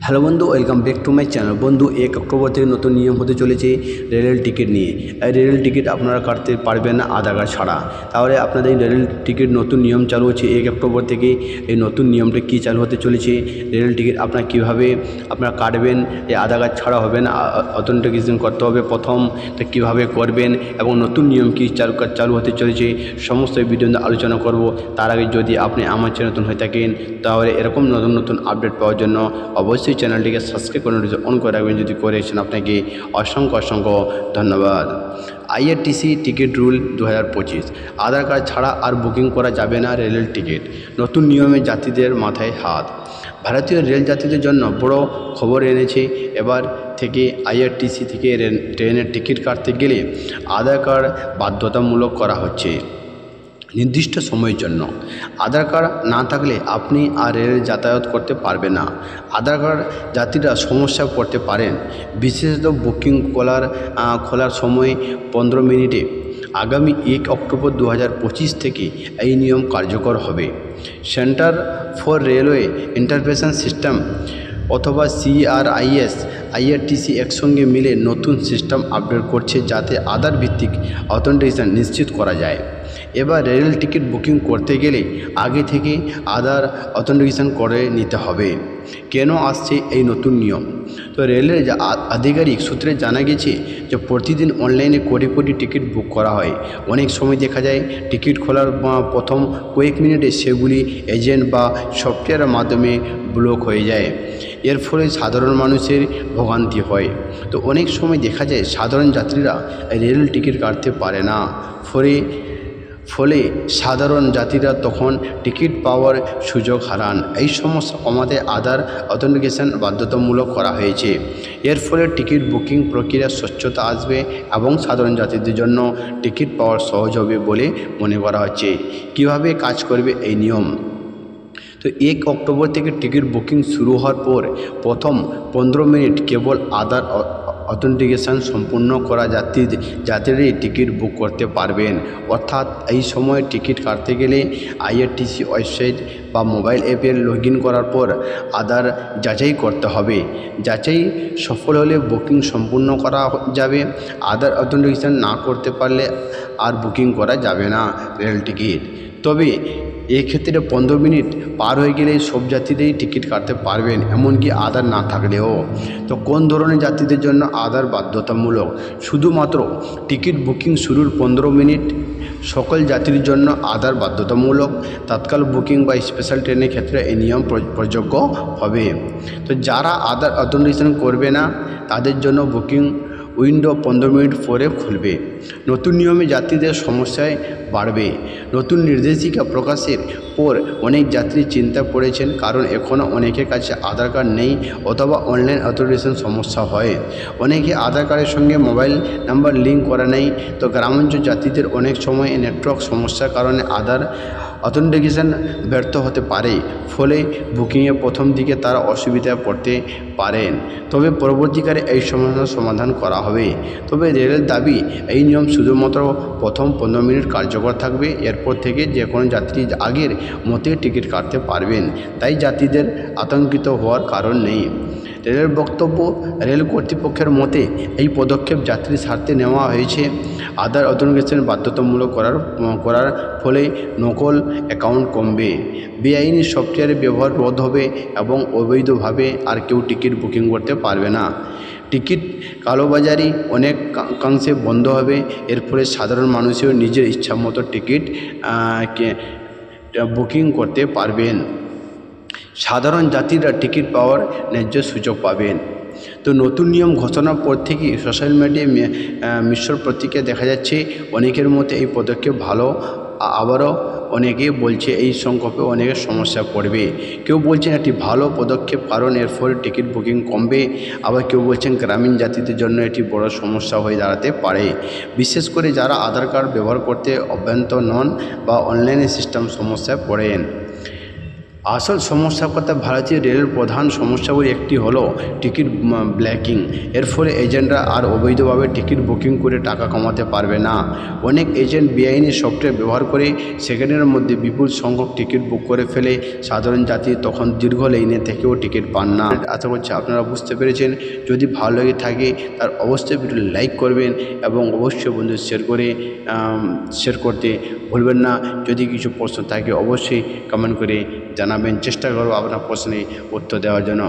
Hello বন্ধু, welcome back to my channel. বন্ধু, 1 October থেকে নতুন নিয়ম হতে চলেছে রেলের টিকিট নিয়ে। এই রেলের টিকিট আপনারা কাটতে পারবেন না আধার কার্ড ছাড়া। তাহলে আপনাদের এই রেলের টিকিট নতুন নিয়ম চালু হচ্ছে 1 অক্টোবর থেকে। এই নতুন নিয়মটা কী চালু হতে চলেছে, রেলের টিকিট আপনারা কীভাবে আপনারা কাটবেন, এই আধার কার্ড ছাড়া হবে না, অথেন্টিকেশন করতে হবে প্রথম, তা কীভাবে করবেন এবং নতুন নিয়ম কী চালু হতে চলেছে সমস্ত ভিডিও আলোচনা করব। তার আগে যদি আপনি আমার চ্যানেল নতুন হয়ে থাকেন তাহলে এরকম নতুন নতুন আপডেট পাওয়ার জন্য অবশ্যই চ্যানেলটিকে সাবস্ক্রাইব করে অন করে রাখবেন। যদি করেছেন আপনাকে অসংখ্য অসংখ্য ধন্যবাদ। আইআরটিসি টিকিট রুল 2025, আধার কার্ড ছাড়া আর বুকিং করা যাবে না রেলের টিকিট। নতুন নিয়মে যাত্রীদের মাথায় হাত। ভারতীয় রেল যাত্রীদের জন্য বড় খবর এনেছে। এবার থেকে আইআরটিসি থেকে ট্রেনের টিকিট কাটতে গেলে আধার কার্ড বাধ্যতামূলক করা হচ্ছে নির্দিষ্ট সময়ের জন্য। আধার কার্ড না থাকলে আপনি আর রেল যাতায়াত করতে পারবেন না। আধার কার্ড যাত্রীরা সমস্যায় পড়তে পারেন, বিশেষত বুকিং খোলার সময় 15 মিনিটে। আগামী 1 অক্টোবর 2025 থেকে এই নিয়ম কার্যকর হবে। Centre for railway information system অথবা CRIS আইআরটিসি একসঙ্গে মিলে নতুন সিস্টেম আপডেট করছে যাতে আধার ভিত্তিক অথেন্টিকেশন নিশ্চিত করা যায়। এবার রেল টিকিট বুকিং করতে গেলে আগে থেকে আধার অথেন্টিকেশন করে নিতে হবে। কেন আসছে এই নতুন নিয়ম? তো রেলের আধিকারিক সূত্রে জানা গেছে যে প্রতিদিন অনলাইনে কোটি কোটি টিকিট বুক করা হয়। অনেক সময় দেখা যায় টিকিট খোলার প্রথম কয়েক মিনিটে সেগুলি এজেন্ট বা সফটওয়্যারের মাধ্যমে ব্লক হয়ে যায়। এর ফলে সাধারণ মানুষের ভোগান্তি হয়। তো অনেক সময় দেখা যায় সাধারণ যাত্রীরা রেল টিকিট কাটতে পারে না। ফলে সাধারণ যাত্রীরা তখন টিকিট পাওয়ার সুযোগ হারান। এই সমস্যা কমাতে আধার অথেন্টিকেশন বাধ্যতামূলক করা হয়েছে। এর ফলে টিকিট বুকিং প্রক্রিয়া স্বচ্ছতা আসবে এবং সাধারণ যাত্রীদের জন্য টিকিট পাওয়ার সহজ হবে বলে মনে করা হচ্ছে। কিভাবে কাজ করবে এই নিয়ম? তো 1 অক্টোবর থেকে টিকিট বুকিং শুরু হওয়ার পর প্রথম 15 মিনিট কেবল আধার অথেন্টিকেশন সম্পূর্ণ করা যাত্রীরাই টিকিট বুক করতে পারবেন। অর্থাৎ এই সময় টিকিট কাটতে গেলে আইআরটিসি ওয়েবসাইট বা মোবাইল অ্যাপে লগ ইন করার পর আধার যাচাই করতে হবে। যাচাই সফল হলে বুকিং সম্পূর্ণ করা যাবে। আধার অথেন্টিকেশন না করতে পারলে আর বুকিং করা যাবে না রেল টিকিট। তবে এক্ষেত্রে 15 মিনিট পার হয়ে গেলে সব যাত্রীরাই টিকিট কাটতে পারবেন, এমনকি আধার না থাকলেও। তো কোন ধরনের যাত্রীদের জন্য আধার বাধ্যতামূলক? শুধুমাত্র টিকিট বুকিং শুরুর 15 মিনিট সকল যাত্রীর জন্য আধার বাধ্যতামূলক। তৎকাল বুকিং বা স্পেশাল ট্রেনের ক্ষেত্রে এই নিয়ম প্রযোজ্য হবে। তো যারা আধার অথেন্টিকেশন করবে না তাদের জন্য বুকিং উইন্ডো 15 মিনিট পরে খুলবে। নতুন নিয়মে যাত্রীদের সমস্যায় বাড়বে। নতুন নির্দেশিকা প্রকাশের পর অনেক যাত্রী চিন্তা পড়েছেন, কারণ এখনও অনেকের কাছে আধার কার্ড নেই অথবা অনলাইন অথেন্টিকেশন সমস্যা হয়। অনেকে আধার কার্ডের সঙ্গে মোবাইল নাম্বার লিঙ্ক করা নেই। তো গ্রামাঞ্চল যাত্রীদের অনেক সময় নেটওয়ার্ক সমস্যার কারণে আধার অথেন্টিকেশন ব্যর্থ হতে পারে। ফলে বুকিংয়ে প্রথম দিকে তারা অসুবিধায় পড়তে পারেন। তবে পরবর্তীকালে এই সমস্যার সমাধান করা হবে। তবে রেলের দাবি এই নিয়ম শুধুমাত্র প্রথম 15 মিনিট কার্যকর থাকবে। এরপর থেকে যে কোনো যাত্রী আগের মতে টিকিট কাটতে পারবেন। তাই যাত্রীদের আতঙ্কিত হওয়ার কারণ নেই। রেলের বক্তব্য, রেল কর্তৃপক্ষের মতে এই পদক্ষেপ যাত্রীর স্বার্থে নেওয়া হয়েছে। আধার অথেন্টিকেশন বাধ্যতামূলক করার ফলে নকল অ্যাকাউন্ট কমবে, বেআইনি সফটওয়্যারের ব্যবহার রোধ হবে এবং অবৈধভাবে আর কেউ টিকিট বুকিং করতে পারবে না। টিকিট কালোবাজারি অনেকাংশে বন্ধ হবে। এর ফলে সাধারণ মানুষও নিজের ইচ্ছামতো টিকিট বুকিং করতে পারবেন। সাধারণ যাত্রীরা টিকিট পাওয়ার ন্যায্য সুযোগ পাবেন। তো নতুন নিয়ম ঘোষণার পর থেকেই সোশ্যাল মিডিয়ায় মিশ্র প্রতিক্রিয়া দেখা যাচ্ছে। অনেকের মধ্যে এই পদক্ষেপ ভালো, আবারও অনেকে বলছে এই সংকটে অনেকের সমস্যা পড়বে। কেউ বলছেন এটি ভালো পদক্ষেপ কারণ এর ফলে টিকিট বুকিং কমবে। আবার কেউ বলছেন গ্রামীণ জাতিদের জন্য এটি বড় সমস্যা হয়ে দাঁড়াতে পারে, বিশেষ করে যারা আধার কার্ড ব্যবহার করতে অভ্যস্ত নন বা অনলাইনে সিস্টেম সমস্যায় পড়েন। আসল সমস্যার কথা ভারতীয় রেলের প্রধান সমস্যাগুলি একটি হলো টিকিট ব্ল্যাকিং। এর ফলে এজেন্টরা আর অবৈধভাবে টিকিট বুকিং করে টাকা কামাতে পারবে না। অনেক এজেন্ট বেআইনি সফটওয়্যার ব্যবহার করে সেকেন্ডের মধ্যে বিপুল সংখ্যক টিকিট বুক করে ফেলে। সাধারণ যাত্রী তখন দীর্ঘ লাইনে থেকেও টিকিট পান না। আশা করছি আপনারা বুঝতে পেরেছেন। যদি ভালো লেগে থাকে তার অবশ্যই ভিডিও লাইক করবেন এবং অবশ্যই বন্ধু শেয়ার করতে ভুলবেন না। যদি কিছু প্রশ্ন থাকে অবশ্যই কমেন্ট করে জানাবেন, চেষ্টা করব আপনার প্রশ্নের উত্তর দেওয়ার জন্য।